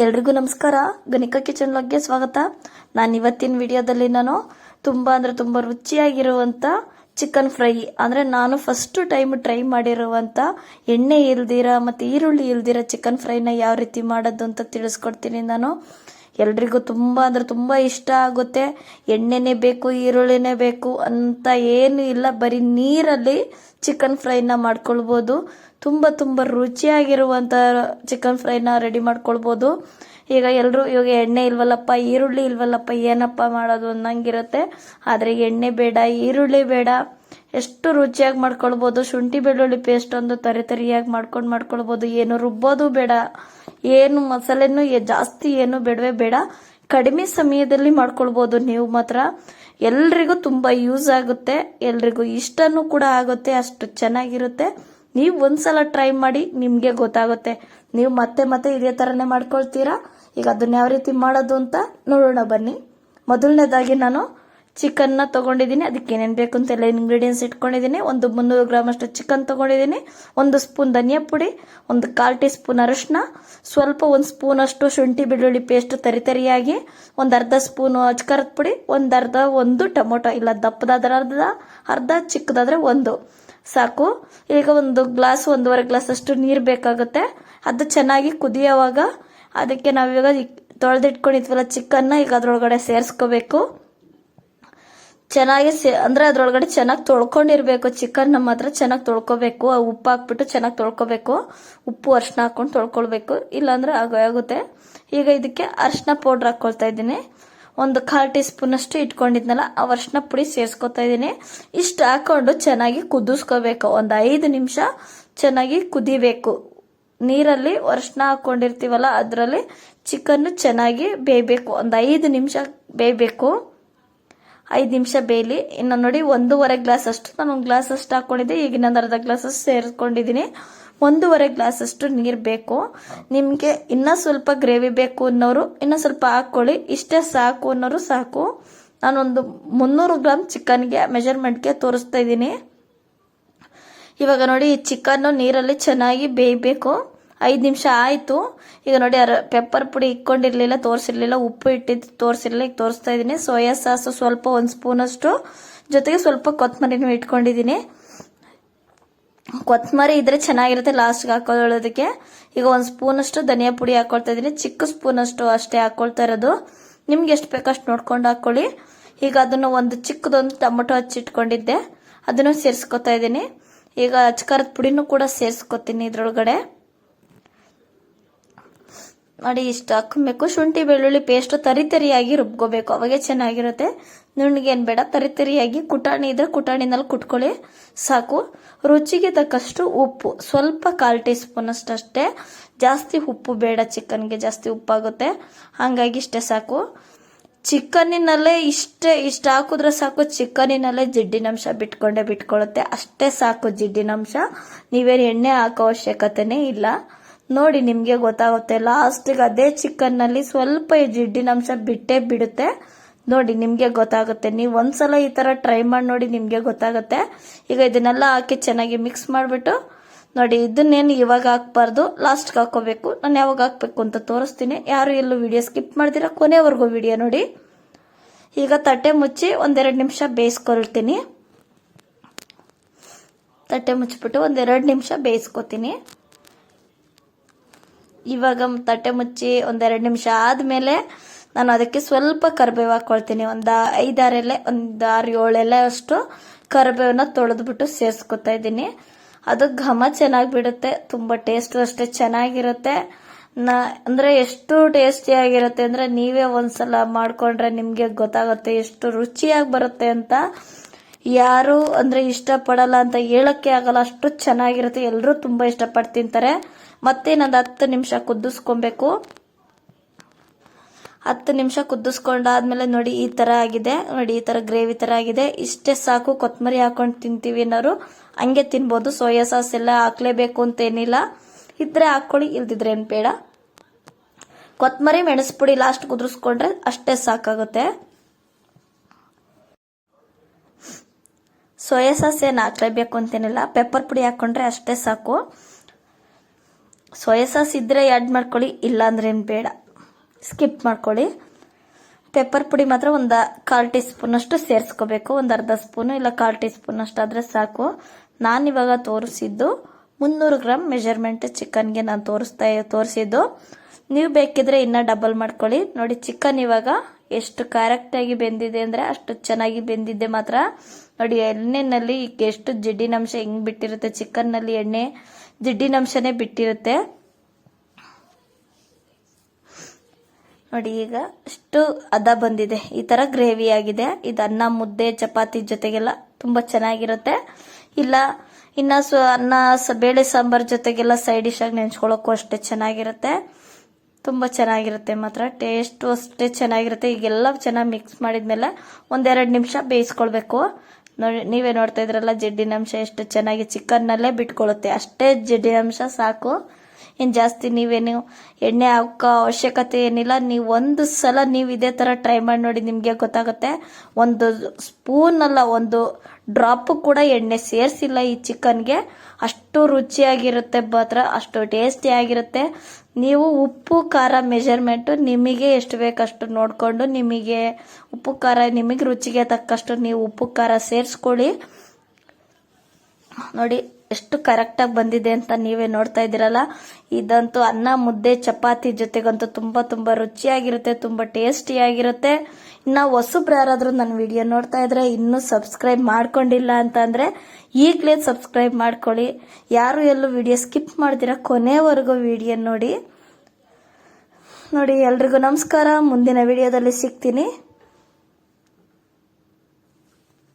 ಎಲ್ರಿಗೂ ನಮಸ್ಕಾರ. ಗಣಿಕಾ ಕಿಚನ್ ವ್ಲಾಗ್ಗೆ ಸ್ವಾಗತ. ನಾನು ಇವತ್ತಿನ ವಿಡಿಯೋದಲ್ಲಿ ತುಂಬಾ ರುಚಿಯಾಗಿರುವಂತ ಚಿಕನ್ ಫ್ರೈ ಅಂದ್ರೆ ನಾನು ಫಸ್ಟ್ ಟೈಮ್ ಟ್ರೈ ಮಾಡಿರುವಂತ ಎಣ್ಣೆ ಇಲ್ದಿರ ಮತ್ತೆ ಈರುಳ್ಳಿ ಇಲ್ದಿರ ಚಿಕನ್ ಫ್ರೈನ ಯಾವ ರೀತಿ ಮಾಡೋದು ಅಂತ ತಿಳಿಸ್ಕೊಡ್ತೀನಿ ನಾನು. ಎಲ್ರಿಗೂ ತುಂಬಾ ಇಷ್ಟ ಆಗುತ್ತೆ. ಎಣ್ಣೆನೇ ಬೇಕು, ಈರುಳ್ಳಿನೇ ಬೇಕು ಅಂತ ಏನು ಇಲ್ಲ, ಬರೀ ನೀರಲ್ಲಿ ಚಿಕನ್ ಫ್ರೈನ ಮಾಡ್ಕೊಳ್ಬೋದು. ತುಂಬಾ ರುಚಿಯಾಗಿರುವಂತ ಚಿಕನ್ ಫ್ರೈನ ರೆಡಿ ಮಾಡ್ಕೊಳ್ಬೋದು. ಈಗ ಇವಾಗ ಎಣ್ಣೆ ಇಲ್ವಲ್ಲಪ್ಪ, ಈರುಳ್ಳಿ ಇಲ್ವಲ್ಲಪ್ಪ, ಏನಪ್ಪ ಮಾಡೋದು ಅನ್ನಂಗಿರುತ್ತೆ. ಆದ್ರೆ ಎಣ್ಣೆ ಬೇಡ, ಈರುಳ್ಳಿ ಬೇಡ, ಎಷ್ಟು ರುಚಿಯಾಗಿ ಮಾಡ್ಕೊಳ್ಬೋದು. ಶುಂಠಿ ಬೆಳ್ಳುಳ್ಳಿ ಪೇಸ್ಟ್ ಒಂದು ತರಿಯಾಗಿ ಮಾಡ್ಕೊಳ್ಬೋದು. ಏನು ರುಬ್ಬೋದು ಬೇಡ, ಏನು ಮಸಾಲೆನೂ ಜಾಸ್ತಿ ಏನು ಬೇಡವೇ ಬೇಡ, ಕಡಿಮೆ ಸಮಯದಲ್ಲಿ ಮಾಡ್ಕೊಳ್ಬೋದು. ನೀವು ಮಾತ್ರ ಎಲ್ರಿಗೂ ತುಂಬಾ ಯೂಸ್ ಆಗುತ್ತೆ, ಎಲ್ರಿಗೂ ಇಷ್ಟನೂ ಕೂಡ ಆಗುತ್ತೆ, ಅಷ್ಟು ಚೆನ್ನಾಗಿರುತ್ತೆ. ನೀವು ಒಂದ್ಸಲ ಟ್ರೈ ಮಾಡಿ, ನಿಮ್ಗೆ ಗೊತ್ತಾಗುತ್ತೆ. ನೀವು ಮತ್ತೆ ಇದೇ ತರನೇ ಮಾಡ್ಕೊಳ್ತೀರಾ. ಈಗ ಅದನ್ನ ಯಾವ ರೀತಿ ಮಾಡೋದು ಅಂತ ನೋಡೋಣ ಬನ್ನಿ. ಮೊದಲನೇದಾಗಿ ನಾನು ಚಿಕನ್ನ ತಗೊಂಡಿದ್ದೀನಿ. ಅದಕ್ಕೆ ಏನೇನು ಬೇಕು ಅಂತ ಎಲ್ಲ ಇಂಗ್ರೀಡಿಯೆಂಟ್ಸ್ ಇಟ್ಕೊಂಡಿದ್ದೀನಿ. ಒಂದು 300 ಗ್ರಾಮ್ ಅಷ್ಟು ಚಿಕನ್ ತಗೊಂಡಿದ್ದೀನಿ. 1 ಸ್ಪೂನ್ ಧನಿಯಾ ಪುಡಿ, 1/4 ಟೀ ಸ್ಪೂನ್ ಅರಿಶಿನ, ಸ್ವಲ್ಪ 1 ಸ್ಪೂನ್ ಅಷ್ಟು ಶುಂಠಿ ಬೆಳ್ಳುಳ್ಳಿ ಪೇಸ್ಟ್ ತರಿಯಾಗಿ, 1/2 ಸ್ಪೂನ್ ಅಚ್ಕಾರದ ಪುಡಿ, ಒಂದು ಟೊಮೊಟೊ, ಇಲ್ಲ ದಪ್ಪದಾದ್ರೆ ಅರ್ಧ, ಚಿಕ್ಕದಾದ್ರೆ 1 ಸಾಕು. ಈಗ 1 ಗ್ಲಾಸ್ 1.5 ಗ್ಲಾಸ್ ಅಷ್ಟು ನೀರು ಬೇಕಾಗುತ್ತೆ. ಅದು ಚೆನ್ನಾಗಿ ಕುದಿಯೋವಾಗ ಅದಕ್ಕೆ ನಾವಿವಾಗ ತೊಳೆದಿಟ್ಕೊಂಡಿದ್ವಲ್ಲ ಚಿಕನ್ನ ಈಗ ಅದ್ರೊಳಗಡೆ ಸೇರಿಸ್ಕೋಬೇಕು. ಚೆನ್ನಾಗಿ ಅಂದ್ರೆ ಅದ್ರೊಳಗಡೆ ಚೆನ್ನಾಗಿ ತೊಳ್ಕೊಂಡಿರ್ಬೇಕು. ಚಿಕನ್ ಮಾತ್ರ ಚೆನ್ನಾಗಿ ತೊಳ್ಕೊಬೇಕು. ಉಪ್ಪು ಹಾಕ್ಬಿಟ್ಟು ಚೆನ್ನಾಗಿ ತೊಳ್ಕೊಬೇಕು. ಉಪ್ಪು ಅರಿಶಿನ ಹಾಕೊಂಡು ತೊಳ್ಕೊಳ್ಬೇಕು, ಇಲ್ಲಾಂದ್ರೆ ಆಗುತ್ತೆ. ಈಗ ಇದಕ್ಕೆ ಅರಿಶಿನ ಪೌಡರ್ ಹಾಕೊಳ್ತಾ ಇದ್ದೀನಿ. 1/4 ಟೀ ಸ್ಪೂನ್ ಅಷ್ಟು ಇಟ್ಕೊಂಡಿದ್ನಲ್ಲ ಆ ಅರಿಶಿನ ಪುಡಿ ಸೇರಿಸ್ಕೊತಾ ಇದ್ದೀನಿ. ಇಷ್ಟು ಹಾಕೊಂಡು ಚೆನ್ನಾಗಿ ಕುದಿಸ್ಕೋಬೇಕು. 5 ನಿಮಿಷ ಚೆನ್ನಾಗಿ ಕುದಿಬೇಕು. ನೀರಲ್ಲಿ ಅರಿಶಿನ ಹಾಕೊಂಡಿರ್ತೀವಲ್ಲ ಅದರಲ್ಲಿ ಚಿಕನ್ ಚೆನ್ನಾಗಿ ಬೇಯಬೇಕು. 5 ನಿಮಿಷ ಬೇಯಬೇಕು. 5 ನಿಮಿಷ ಬೇಯಲಿ. ಇನ್ನು ನೋಡಿ 1.5 ಗ್ಲಾಸ್ ಅಷ್ಟು, ನಾನು 1 ಗ್ಲಾಸ್ ಅಷ್ಟು ಹಾಕೊಂಡಿದ್ದೆ. ಈಗ ಇನ್ನೊಂದು ಅರ್ಧ ಗ್ಲಾಸ್ ಅಷ್ಟು ಸೇರಿಸ್ಕೊಂಡಿದ್ದೀನಿ. 1.5 ಗ್ಲಾಸ್ ಅಷ್ಟು ನೀರು ಬೇಕು. ನಿಮ್ಗೆ ಇನ್ನ ಸ್ವಲ್ಪ ಗ್ರೇವಿ ಬೇಕು ಅನ್ನೋರು ಇನ್ನ ಸ್ವಲ್ಪ ಹಾಕೊಳ್ಳಿ, ಇಷ್ಟೇ ಸಾಕು ಅನ್ನೋರು ಸಾಕು. ನಾನೊಂದು 300 ಗ್ರಾಮ್ ಚಿಕನ್ಗೆ ಮೆಜರ್ಮೆಂಟ್ಗೆ ತೋರಿಸ್ತಾ ಇದ್ದೀನಿ. ಇವಾಗ ನೋಡಿ ಈ ಚಿಕನ್ ನೀರಲ್ಲಿ ಚೆನ್ನಾಗಿ ಬೇಯಬೇಕು. 5 ನಿಮಿಷ ಆಯ್ತು. ಈಗ ನೋಡಿ ಪೆಪ್ಪರ್ ಪುಡಿ ಇಟ್ಕೊಂಡಿರ್ಲಿಲ್ಲ, ತೋರಿಸಿರ್ಲಿಲ್ಲ, ಉಪ್ಪು ಇಟ್ಟಿದ್ದು ತೋರಿಸಿರ್ಲಿಲ್ಲ, ಈಗ ತೋರಿಸ್ತಾ ಇದ್ದೀನಿ. ಸೋಯಾ ಸಾಸ್ ಸ್ವಲ್ಪ 1 ಸ್ಪೂನ್ ಅಷ್ಟು, ಜೊತೆಗೆ ಸ್ವಲ್ಪ ಕೊತ್ತಂಬರಿನೂ ಇಟ್ಕೊಂಡಿದ್ದೀನಿ. ಕೊತ್ತಂಬರಿ ಇದ್ರೆ ಚೆನ್ನಾಗಿರುತ್ತೆ ಲಾಸ್ಟ್ಗೆ ಹಾಕೊಳ್ಳೋದಕ್ಕೆ. ಈಗ 1 ಸ್ಪೂನ್ ಅಷ್ಟು ಧನಿಯಾ ಪುಡಿ ಹಾಕೊಳ್ತಾ ಇದ್ದೀನಿ. ಚಿಕ್ಕ ಸ್ಪೂನ್ ಅಷ್ಟು ಅಷ್ಟೇ ಹಾಕೊಳ್ತಾ ಇರೋದು, ನಿಮ್ಗೆ ಎಷ್ಟು ಬೇಕಷ್ಟು ನೋಡ್ಕೊಂಡು ಹಾಕೊಳ್ಳಿ. ಈಗ ಅದನ್ನು ಒಂದು ಚಿಕ್ಕದೊಂದು ಟೊಮೊಟೊ ಹಚ್ಚಿಟ್ಕೊಂಡಿದ್ದೆ, ಅದನ್ನು ಸೇರಿಸ್ಕೊತಾ ಇದ್ದೀನಿ. ಈಗ ಅಚ್ಕಾರದ ಪುಡಿನೂ ಕೂಡ ಸೇರಿಸ್ಕೊತೀನಿ ಇದ್ರೊಳಗಡೆ. ನೋಡಿ ಇಷ್ಟು ಹಾಕಬೇಕು. ಶುಂಠಿ ಬೆಳ್ಳುಳ್ಳಿ ಪೇಸ್ಟ್ ತರಿಯಾಗಿ ರುಬ್ಕೋಬೇಕು, ಅವಾಗೆ ಚೆನ್ನಾಗಿರುತ್ತೆ. ನುಣ್ಣಗೇನು ಬೇಡ, ತರಿಯಾಗಿ. ಕುಟಾಣಿ ಇದ್ರೆ ಕುಟಾಣಿನಲ್ಲಿ ಕುಟ್ಕೊಳ್ಳಿ ಸಾಕು. ರುಚಿಗೆ ತಕ್ಕಷ್ಟು ಉಪ್ಪು, ಸ್ವಲ್ಪ 1/4 ಟೀ ಸ್ಪೂನ್ ಅಷ್ಟೇ, ಜಾಸ್ತಿ ಉಪ್ಪು ಬೇಡ, ಚಿಕನ್ಗೆ ಜಾಸ್ತಿ ಉಪ್ಪಾಗುತ್ತೆ, ಹಾಗಾಗಿ ಇಷ್ಟೇ ಸಾಕು. ಚಿಕನ್ನಿನಲ್ಲೇ ಇಷ್ಟ ಹಾಕಿದ್ರೆ ಸಾಕು. ಚಿಕನ್ನಿನಲ್ಲೇ ಜಿಡ್ಡಿನಂಶ ಬಿಟ್ಕೊಳ್ಳುತ್ತೆ, ಅಷ್ಟೇ ಸಾಕು ಜಿಡ್ಡಿನಂಶ. ನೀವೇನು ಎಣ್ಣೆ ಹಾಕೋ ಅವಶ್ಯಕತೆನೇ ಇಲ್ಲ. ನೋಡಿ ನಿಮ್ಗೆ ಗೊತ್ತಾಗುತ್ತೆ. ಲಾಸ್ಟಿಗೆ ಅದೇ ಚಿಕನ್ನಲ್ಲಿ ಸ್ವಲ್ಪ ಜಿಡ್ಡಿನಂಶ ಬಿಟ್ಟೇ ಬಿಡುತ್ತೆ. ನೋಡಿ ನಿಮ್ಗೆ ಗೊತ್ತಾಗುತ್ತೆ. ನೀವು ಒಂದ್ಸಲ ಈ ತರ ಟ್ರೈ ಮಾಡಿ ನೋಡಿ, ನಿಮ್ಗೆ ಗೊತ್ತಾಗುತ್ತೆ. ಈಗ ಇದನ್ನೆಲ್ಲ ಹಾಕಿ ಚೆನ್ನಾಗಿ ಮಿಕ್ಸ್ ಮಾಡಿಬಿಟ್ಟು ನೋಡಿ, ಇದನ್ನೇನು ಇವಾಗ ಹಾಕ್ಬಾರ್ದು, ಲಾಸ್ಟ್ಗೆ ಹಾಕೋಬೇಕು. ನಾನು ಯಾವಾಗ ಹಾಕ್ಬೇಕು ಅಂತ ತೋರಿಸ್ತೀನಿ. ಯಾರು ಎಲ್ಲೂ ವಿಡಿಯೋ ಸ್ಕಿಪ್ ಮಾಡ್ತೀರಾ, ಕೊನೆವರೆಗೂ ವಿಡಿಯೋ ನೋಡಿ. ಈಗ ತಟ್ಟೆ ಮುಚ್ಚಿ 1-2 ನಿಮಿಷ ಬೇಯಿಸ್ಕೊಳ್ತೀನಿ. ತಟ್ಟೆ ಮುಚ್ಚಿಬಿಟ್ಟು 1-2 ನಿಮಿಷ ಬೇಯಿಸ್ಕೊತೀನಿ. ಇವಾಗ ತಟ್ಟೆ ಮುಚ್ಚಿ 1-2 ನಿಮಿಷ ಆದ್ಮೇಲೆ ನಾನು ಅದಕ್ಕೆ ಸ್ವಲ್ಪ ಕರಿಬೇವು ಹಾಕೊಳ್ತೀನಿ. 5-6 ಎಲೆ, 6-7 ಎಲೆ ಅಷ್ಟು ಕರಿಬೇವನ್ನ ತೊಳೆದ್ಬಿಟ್ಟು ಸೇರಿಸ್ಕೊತಾ ಇದ್ದೀನಿ. ಅದು ಘಮ ಚೆನ್ನಾಗಿ ಬಿಡುತ್ತೆ, ತುಂಬಾ ಟೇಸ್ಟ್ ಅಷ್ಟೇ ಚೆನ್ನಾಗಿರುತ್ತೆ. ಅಂದ್ರೆ ಎಷ್ಟು ಟೇಸ್ಟಿ ಆಗಿರುತ್ತೆ ಅಂದ್ರೆ ನೀವೇ ಒಂದ್ಸಲ ಮಾಡ್ಕೊಂಡ್ರೆ ನಿಮ್ಗೆ ಗೊತ್ತಾಗುತ್ತೆ ಎಷ್ಟು ರುಚಿಯಾಗಿ ಬರುತ್ತೆ ಅಂತ. ಯಾರು ಅಂದ್ರೆ ಇಷ್ಟಪಡಲ್ಲ ಅಂತ ಹೇಳಕ್ಕೆ ಆಗಲ್ಲ, ಅಷ್ಟು ಚೆನ್ನಾಗಿರುತ್ತೆ. ಎಲ್ಲರೂ ತುಂಬಾ ಇಷ್ಟಪಟ್ಟು ತಿಂತಾರೆ. ಮತ್ತೆ ಇನ್ನೊಂದು 10 ನಿಮಿಷ ಕುದಿಸ್ಕೊಬೇಕು. 10 ನಿಮಿಷ ಕುದಿಸ್ಕೊಂಡಾದ್ಮೇಲೆ ನೋಡಿ ಈ ತರ ಆಗಿದೆ. ನೋಡಿ ಈ ತರ ಗ್ರೇವಿ ತರ ಆಗಿದೆ, ಇಷ್ಟೇ ಸಾಕು. ಕೊತ್ತಂಬರಿ ಹಾಕೊಂಡು ತಿಂತೀವಿ ಅನ್ನೋರು ಹಂಗೆ ತಿನ್ಬೋದು. ಸೋಯಾ ಸಾಸ್ ಎಲ್ಲ ಹಾಕ್ಲೇಬೇಕು ಅಂತ ಏನಿಲ್ಲ, ಇದ್ರೆ ಹಾಕೊಳ್ಳಿ, ಇಲ್ದಿದ್ರೆ ಏನ್ ಬೇಡ. ಕೊತ್ತಂಬರಿ ಮೆಣಸು ಪುಡಿ ಲಾಸ್ಟ್ ಕುದಿಸ್ಕೊಂಡ್ರೆ ಅಷ್ಟೇ ಸಾಕಾಗುತ್ತೆ. ಸೋಯಾ ಸಾಸ್ ಏನು ಹಾಕ್ಲೇಬೇಕು ಅಂತೇನಿಲ್ಲ, ಪೆಪ್ಪರ್ ಪುಡಿ ಹಾಕೊಂಡ್ರೆ ಅಷ್ಟೇ ಸಾಕು. ಸೋಯಾ ಸಾಸ್ ಇದ್ರೆ ಆ್ಯಡ್ ಮಾಡ್ಕೊಳ್ಳಿ, ಇಲ್ಲ ಅಂದ್ರೆ ಏನು ಬೇಡ. ಸ್ಕಿಪ್ ಮಾಡ್ಕೊಳ್ಳಿ. ಪೆಪ್ಪರ್ ಪುಡಿ ಮಾತ್ರ ಒಂದು 1/4 ಟೀ ಸ್ಪೂನಷ್ಟು ಸೇರಿಸ್ಕೋಬೇಕು. ಒಂದು ಅರ್ಧ ಸ್ಪೂನು ಇಲ್ಲ 1/4 ಟೀ ಸ್ಪೂನ್ ಅಷ್ಟು ಆದರೆ ಸಾಕು. ನಾನಿವಾಗ ತೋರಿಸಿದ್ದು 300 ಗ್ರಾಮ್ ಮೆಜರ್ಮೆಂಟ್ ಚಿಕನ್ಗೆ ನಾನು ತೋರಿಸಿದ್ದು. ನೀವು ಬೇಕಿದ್ರೆ ಇನ್ನೂ ಡಬಲ್ ಮಾಡ್ಕೊಳ್ಳಿ. ನೋಡಿ ಚಿಕನ್ ಇವಾಗ ಎಷ್ಟು ಕರೆಕ್ಟಾಗಿ ಬೆಂದಿದೆ ಅಂದರೆ ಅಷ್ಟು ಚೆನ್ನಾಗಿ ಬೆಂದಿದೆ ಮಾತ್ರ. ನೋಡಿ ಎಣ್ಣೆನಲ್ಲಿ ಎಷ್ಟು ಜಿಡ್ಡಿನಂಶ ಹೆಂಗೆ ಬಿಟ್ಟಿರುತ್ತೆ, ಚಿಕನ್ನಲ್ಲಿ ಎಣ್ಣೆ ಜಿಡ್ಡಿನಂಶನೇ ಬಿಟ್ಟಿರುತ್ತೆ. ನೋಡಿ ಈಗ ಇಷ್ಟು ಹದ ಬಂದಿದೆ, ಈ ಥರ ಗ್ರೇವಿ ಆಗಿದೆ. ಇದು ಅನ್ನ ಮುದ್ದೆ ಚಪಾತಿ ಜೊತೆಗೆಲ್ಲ ತುಂಬ ಚೆನ್ನಾಗಿರುತ್ತೆ. ಇಲ್ಲ ಇನ್ನು ಅನ್ನ ಬೇಳೆ ಸಾಂಬಾರು ಜೊತೆಗೆಲ್ಲ ಸೈಡ್ ಡಿಶ್ ಆಗಿ ನೆಂಚ್ಕೊಳ್ಳೋಕ್ಕೂ ಅಷ್ಟೇ ಚೆನ್ನಾಗಿರುತ್ತೆ. ತುಂಬ ಚೆನ್ನಾಗಿರುತ್ತೆ ಮಾತ್ರ, ಟೇಸ್ಟು ಅಷ್ಟೇ ಚೆನ್ನಾಗಿರುತ್ತೆ. ಈಗೆಲ್ಲ ಚೆನ್ನಾಗಿ ಮಿಕ್ಸ್ ಮಾಡಿದ್ಮೇಲೆ 1-2 ನಿಮಿಷ ಬೇಯಿಸ್ಕೊಳ್ಬೇಕು. ನೋಡಿ ನೀವೇ ನೋಡ್ತಾ ಇದ್ರಲ್ಲ ಜಡ್ಡಿನಂಶ ಎಷ್ಟು ಚೆನ್ನಾಗಿ ಚಿಕನ್ನಲ್ಲೇ ಬಿಟ್ಕೊಳ್ಳುತ್ತೆ. ಅಷ್ಟೇ ಜಡ್ಡಿನಂಶ ಸಾಕು, ಇನ್ನು ಜಾಸ್ತಿ ನೀವೇನು ಎಣ್ಣೆ ಹಾಕೋ ಅವಶ್ಯಕತೆ ಏನಿಲ್ಲ. ನೀವು ಒಂದು ಸಲ ನೀವು ಇದೇ ಥರ ಟ್ರೈ ಮಾಡಿ ನೋಡಿ, ನಿಮಗೆ ಗೊತ್ತಾಗುತ್ತೆ. ಒಂದು ಸ್ಪೂನ್ ಅಲ್ಲ, ಒಂದು ಡ್ರಾಪ್ ಕೂಡ ಎಣ್ಣೆ ಸೇರಿಸಿಲ್ಲ ಈ ಚಿಕನ್ಗೆ. ಅಷ್ಟು ರುಚಿಯಾಗಿರುತ್ತೆ ಮಾತ್ರ, ಅಷ್ಟು ಟೇಸ್ಟಿ ಆಗಿರುತ್ತೆ. ನೀವು ಉಪ್ಪು ಖಾರ ಮೆಜರ್ಮೆಂಟು ನಿಮಗೆ ಎಷ್ಟು ಬೇಕಷ್ಟು ನೋಡಿಕೊಂಡು, ನಿಮಗೆ ಉಪ್ಪು ಖಾರ ನಿಮಗೆ ರುಚಿಗೆ ತಕ್ಕಷ್ಟು ನೀವು ಉಪ್ಪು ಖಾರ ಸೇರಿಸ್ಕೊಳ್ಳಿ. ನೋಡಿ ಎಷ್ಟು ಕರೆಕ್ಟಾಗಿ ಬಂದಿದೆ ಅಂತ ನೀವೇ ನೋಡ್ತಾ ಇದ್ದೀರಲ್ಲ. ಇದಂತೂ ಅನ್ನ ಮುದ್ದೆ ಚಪಾತಿ ಜೊತೆಗಂತೂ ತುಂಬ ರುಚಿಯಾಗಿರುತ್ತೆ, ತುಂಬ ಟೇಸ್ಟಿಯಾಗಿರುತ್ತೆ. ಇನ್ನು ಹೊಸಬ್ರು ಯಾರಾದರೂ ನನ್ನ ವಿಡಿಯೋ ನೋಡ್ತಾ ಇದ್ರೆ ಇನ್ನೂ ಸಬ್ಸ್ಕ್ರೈಬ್ ಮಾಡ್ಕೊಂಡಿಲ್ಲ ಅಂತಂದರೆ ಈಗಲೇ ಸಬ್ಸ್ಕ್ರೈಬ್ ಮಾಡ್ಕೊಳ್ಳಿ. ಯಾರು ಎಲ್ಲೂ ವಿಡಿಯೋ ಸ್ಕಿಪ್ ಮಾಡ್ತೀರಾ, ಕೊನೆವರೆಗೂ ವಿಡಿಯೋ ನೋಡಿ. ಎಲ್ರಿಗೂ ನಮಸ್ಕಾರ. ಮುಂದಿನ ವಿಡಿಯೋದಲ್ಲಿ ಸಿಗ್ತೀನಿ.